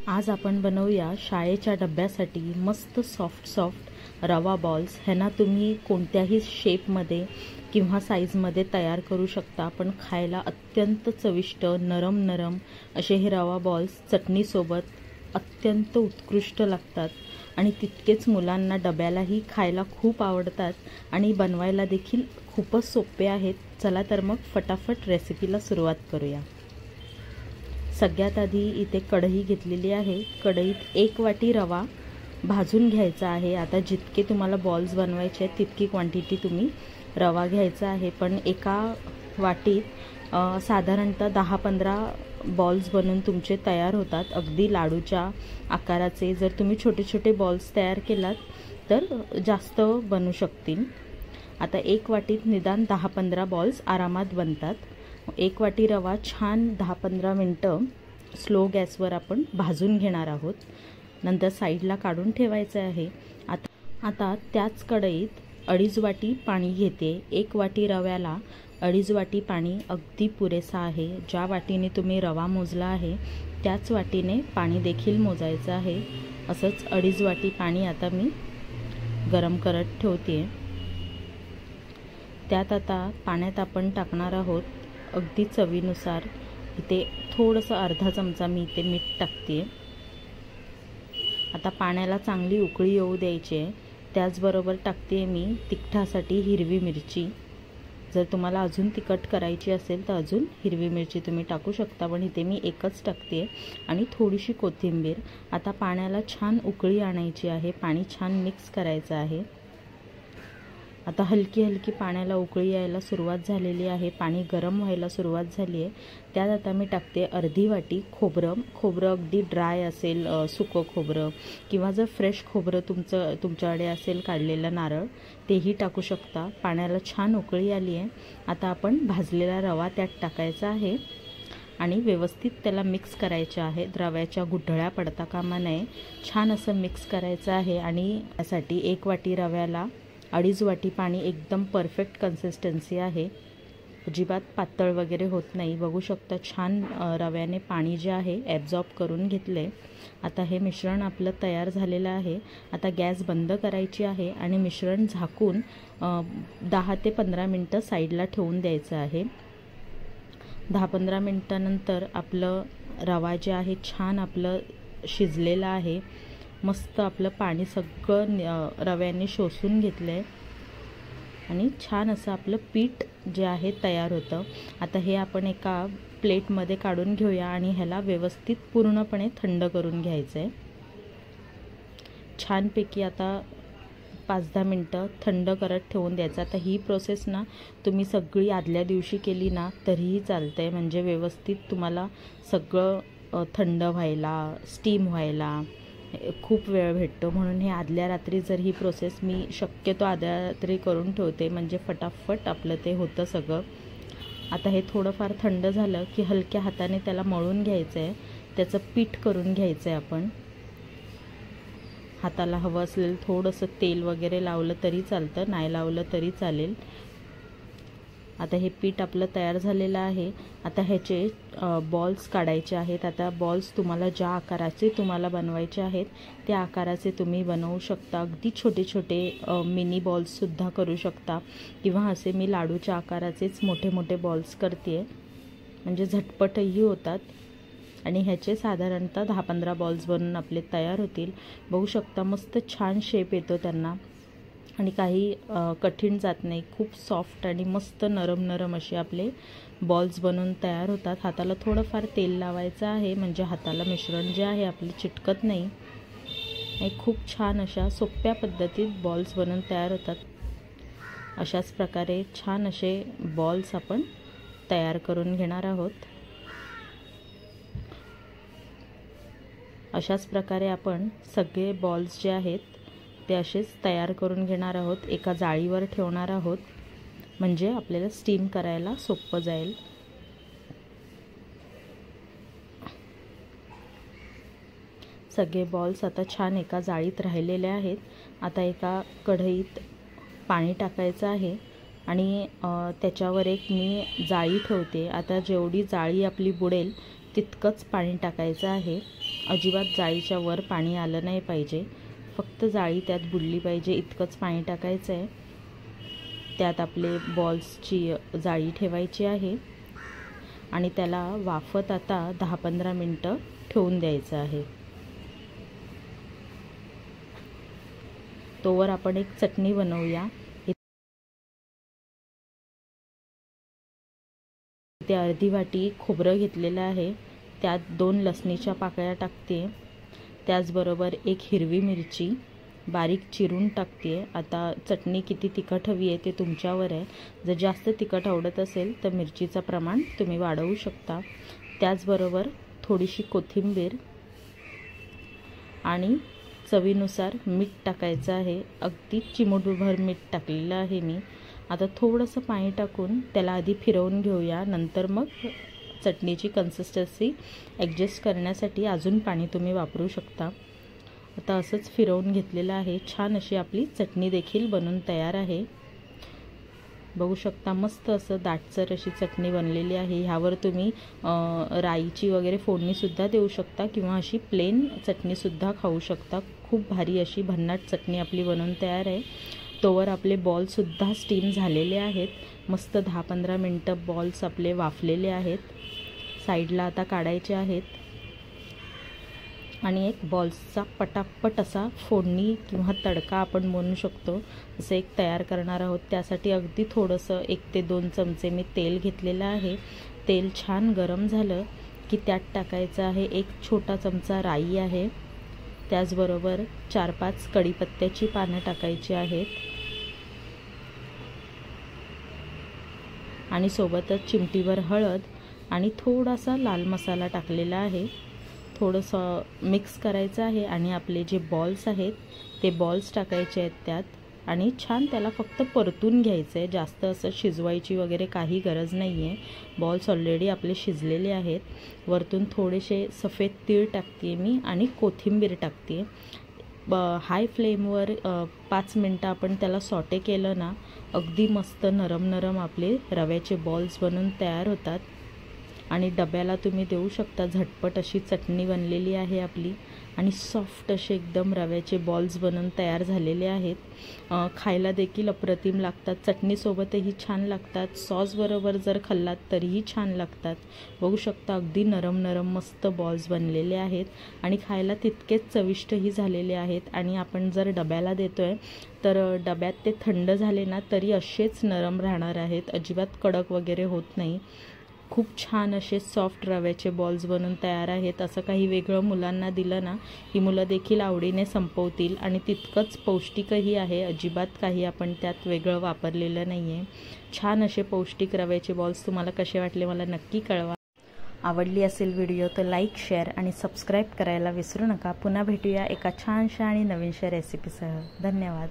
आज आपण बनवूया शाळेच्या डब्यासाठी मस्त सॉफ्ट रवा बॉल्स। ह्यांना तुम्ही कोणत्याही शेपमध्ये किंवा साईजमध्ये तयार करू शकता, पण खायला अत्यंत चविष्ट नरम नरम असे हे रवा बॉल्स चटणीसोबत अत्यंत उत्कृष्ट लागतात आणि तितकेच मुलांना डब्यालाही खायला खूप आवडतात आणि बनवायला देखील खूपच सोपे आहेत। चला तर मग फटाफट रेसिपीला सुरुवात करूया। सगळ्यात आधी इथे कढई घेतलेली आहे। कढईत 1 वाटी रवा भाजून घ्यायचा आहे। आता जितके तुम्हाला बॉल्स बनवायचे आहेत तितकी क्वांटिटी तुम्ही रवा घ्यायचा आहे, पण एका वाटीत साधारणतः 10-15 बॉल्स बनून तुमचे तयार होतात, अगदी लाडूच्या आकाराचे। जर तुम्ही छोटे छोटे बॉल्स तयार केलात तर जास्त बनू शकतील। आता 1 वाटीत निदान 10-15 बॉल्स आरामात बनतात। 1 वाटी रवा छान 10-15 मिनटं स्लो गॅसवर आपण भाजून घेणार आहोत, नंतर साईडला काढून ठेवायचे आहे। आता त्याच कढईत 2.5 वाटी पाणी घेते। 1 वाटी रव्याला 2.5 वाटी पाणी अगदी पुरेसा आहे। ज्या वाटीने तुम्ही रवा मोजला आहे त्याच वाटीने पाणी देखील मोजायचं आहे। असंच 2.5 वाटी पाणी आता मी गरम करत ठेवते। त्यात आता पाण्यात आपण टाकणार आहोत अगदी चवीनुसार। इथे थोडंसं अर्धा चमचा मी इथे मीठ टाकते। आता पाण्याला चांगली उकळी येऊ द्यायची आहे। त्याचबरोबर टाकते मी तिखटासाठी हिरवी मिरची। जर तुम्हाला अजून तिखट करायची असेल तर अजून हिरवी मिरची तुम्ही टाकू शकता, पण इथे मी एकच टाकते आणि थोडीशी कोथिंबीर। आता पाण्याला छान उकळी आणायची आहे, पाणी छान मिक्स करायचं आहे। आता हलकी हलकी पाण्याला उकळी यायला सुरुवात झालेली आहे, पाणी गरम व्हायला सुरुवात झाली आहे। त्यात आता मी टाकते अर्धी वाटी खोबरं अगदी ड्राय असेल, सुकं खोबरं, किंवा जर फ्रेश खोबरं तुमच्याकडे असेल काढलेलं नारळ तेही टाकू शकता। पाण्याला छान उकळी आली आहे। आता आपण भाजलेला रवा त्यात टाकायचा आहे आणि व्यवस्थित त्याला मिक्स करायचे आहे। रव्याच्या गुठळ्या पडता कामा नये, छान असं मिक्स करायचं आहे। आणि यासाठी 1 वाटी रव्याला 2.5 वाटी पाणी एकदम परफेक्ट कन्सिस्टन्सी आहे, अजिबात पातळ वगैरे होत नाही। बघू शकता छान रव्याने पाणी जे आहे ॲब्झॉर्ब करून घेतले। आता हे मिश्रण आपलं तयार झालेलं आहे। आता गॅस बंद करायची आहे आणि मिश्रण झाकून 10 ते 15 मिनटं साईडला ठेवून द्यायचं आहे। 10-15 मिनटानंतर आपलं रवा जे आहे छान आपलं शिजलेलं आहे। मस्त आपलं पाणी सगळं रव्याने शोषून घेतलं आहे आणि छान असं आपलं पीठ जे आहे तयार होतं। आता हे आपण एका प्लेटमध्ये काढून घेऊया आणि ह्याला व्यवस्थित पूर्णपणे थंड करून घ्यायचं आहे। छानपैकी आता 5-10 मिनटं थंड करत ठेवून द्यायचं। आता ही प्रोसेस ना तुम्ही सगळी आदल्या दिवशी केली ना तरीही चालतं आहे, म्हणजे व्यवस्थित तुम्हाला सगळं थंड व्हायला, स्टीम व्हायला खूप वेळ भेटतो। म्हणून हे आदल्या रात्री जर ही प्रोसेस मी शक्यतो आदल्या रात्री करून ठेवते, म्हणजे फटाफट आपलं ते होतं सगळं। आता हे थोडंफार थंड झालं की हलक्या हाताने त्याला मळून घ्यायचं आहे, त्याचं पीठ करून घ्यायचं आहे आपण। हाताला हवं असेल थोडंसं तेल वगैरे लावलं तरी चालतं, नाही लावलं तरी चालेल। आता हे पीठ आपलं तयार झालेलं आहे। आता ह्याचे बॉल्स काढायचे आहेत। आता बॉल्स तुम्हाला ज्या आकाराचे तुम्हाला बनवायचे आहेत त्या आकाराचे तुम्ही बनवू शकता। अगदी छोटे छोटे मिनी बॉल्ससुद्धा करू शकता, किंवा असे मी लाडूच्या आकाराचेच मोठे मोठे बॉल्स करते, म्हणजे झटपटही होतात आणि ह्याचे साधारणतः 10-15 बॉल्स बनून आपले तयार होतील। बघू शकता मस्त छान शेप येतो त्यांना आणि काही कठीण जात नाही। खूप सॉफ्ट आणि मस्त नरम नरम असे आपले बॉल्स बनून तयार होतात। हाताला थोडंफार तेल लावायचं आहे, म्हणजे हाताला मिश्रण जे आहे आपले चिटकत नाही आणि खूप छान अशा सोप्या पद्धतीत बॉल्स बनून तयार होतात। अशाच प्रकारे छान असे बॉल्स आपण तयार करून घेणार आहोत। अशाच प्रकारे आपण सगळे बॉल्स जे आहेत ते असेच तयार करून घेणार आहोत। एका जाळीवर ठेवणार आहोत, म्हणजे आपल्याला स्टीम करायला सोपं जाईल। सगळे बॉल्स आता छान एका जाळीत राहिलेले आहेत। आता एका कढईत पाणी टाकायचं आहे आणि त्याच्यावर एक मी जाळी ठेवते। आता जेवढी जाळी आपली बुडेल तितकंच पाणी टाकायचं आहे। अजिबात जाळीच्या वर पाणी आलं नाही पाहिजे, फक्त जाळी त्यात बुडली पाहिजे इतकंच पाणी टाकायचं आहे. त्यात आपले बॉल्सची जाळी ठेवायची आहे आणि त्याला वाफत आता 10-15 मिनटं ठेवून द्यायचं आहे. तोवर आपण एक चटणी बनवूया. इथे अर्धी वाटी खोबरं घेतलेलं आहे, त्यात 2 लसणीच्या पाकळ्या टाकते. त्याचबरोबर 1 हिरवी मिरची बारीक चिरून टाकते. आता चटणी किती तिखट हवी आहे ते तुमच्यावर आहे. जर जास्त तिखट आवडत असेल तर मिरचीचं प्रमाण तुम्ही वाढवू शकता. त्याचबरोबर थोडीशी कोथिंबीर आणि चवीनुसार मीठ टाकायचं आहे. अगदी चिमूटभर मीठ टाकलेलं आहे मी. आता थोडंसं पाणी टाकून त्याला आधी फिरवून घेऊया, नंतर मग चटणीची कन्सिस्टन्सी ॲडजस्ट करण्यासाठी अजून पाणी तुम्ही वापरू शकता. आता असंच फिरवून घेतलेलं आहे. छान अशी आपली चटणी देखील बनून तयार आहे. बघू शकता मस्त असं दाटसर अशी चटणी बनलेली आहे. ह्यावर तुम्ही राईची वगैरे फोडणीसुद्धा देऊ शकता किंवा अशी प्लेन चटणीसुद्धा खाऊ शकता. खूप भारी अशी भन्नाट चटणी आपली बनवून तयार आहे. तोवर आपले बॉलसुद्धा स्टीम झालेले आहेत. मस्त 10-15 मिनटं बॉल्स आपले वाफलेले आहेत. साईडला आता काढायचे आहेत आणि एक बॉल्सचा पटापट असा फोडणी किंवा तडका आपण म्हणू शकतो असं एक तयार करणार आहोत. त्यासाठी अगदी थोडंसं 1 ते 2 चमचे मी तेल घेतलेलं आहे. तेल छान गरम झालं की त्यात टाकायचं आहे 1 छोटा चमचा राई आहे. त्याचबरोबर 4-5 कढीपत्त्याची पानं टाकायची आहेत आणि सोबतच चिमटीभर हळद आणि थोडासा लाल मसाला टाकलेला आहे. थोडंसं मिक्स करायचं आहे आणि आपले जे बॉल्स आहेत ते बॉल्स टाकायचे आहेत त्यात आणि छान त्याला फक्त परतून घ्यायचं आहे. जास्त असं शिजवायची वगैरे काही गरज नाही आहे. बॉल्स ऑलरेडी आपले शिजलेले आहेत. वरतून थोडेसे सफेद तीळ टाकते मी आणि कोथिंबीर टाकते. हाय फ्लेमवर 5 मिनटं आपण त्याला सॉटे केलं ना, अगदी मस्त नरम नरम आपले रव्याचे बॉल्स बनून तयार होतात आणि डब्याला तुम्ही देऊ शकता. झटपट अशी चटणी बनलेली आहे आपली आणि सॉफ्ट असे एकदम रव्याचे बॉल्स बनून तयार झालेले आहेत. खायला देखील अप्रतिम लागतात. चटणीसोबतही छान लागतात. सॉसबरोबर जर खाल्लात तरीही छान लागतात. बघू शकता अगदी नरम नरम मस्त बॉल्स बनलेले आहेत आणि खायला तितकेच चविष्टही झालेले आहेत. आणि आपण जर डब्याला देतो आहे तर डब्यात ते थंड झाले ना तरी असेच नरम राहणार आहेत. अजिबात कडक वगैरे होत नाही. खूप छान असे सॉफ्ट रव्याचे बॉल्स बनून तयार आहेत. असं काही वेगळं मुलांना दिलं ना ही मुलं देखील आवडीने संपवतील आणि तितकंच पौष्टिकही आहे. अजिबात काही आपण त्यात वेगळं वापरलेलं नाही आहे. छान असे पौष्टिक रव्याचे बॉल्स तुम्हाला कसे वाटले मला नक्की कळवा. आवडली असेल व्हिडिओ तर लाईक, शेअर आणि सबस्क्राईब करायला विसरू नका. पुन्हा भेटूया एका छानशा आणि नवीनशा रेसिपीसह. धन्यवाद.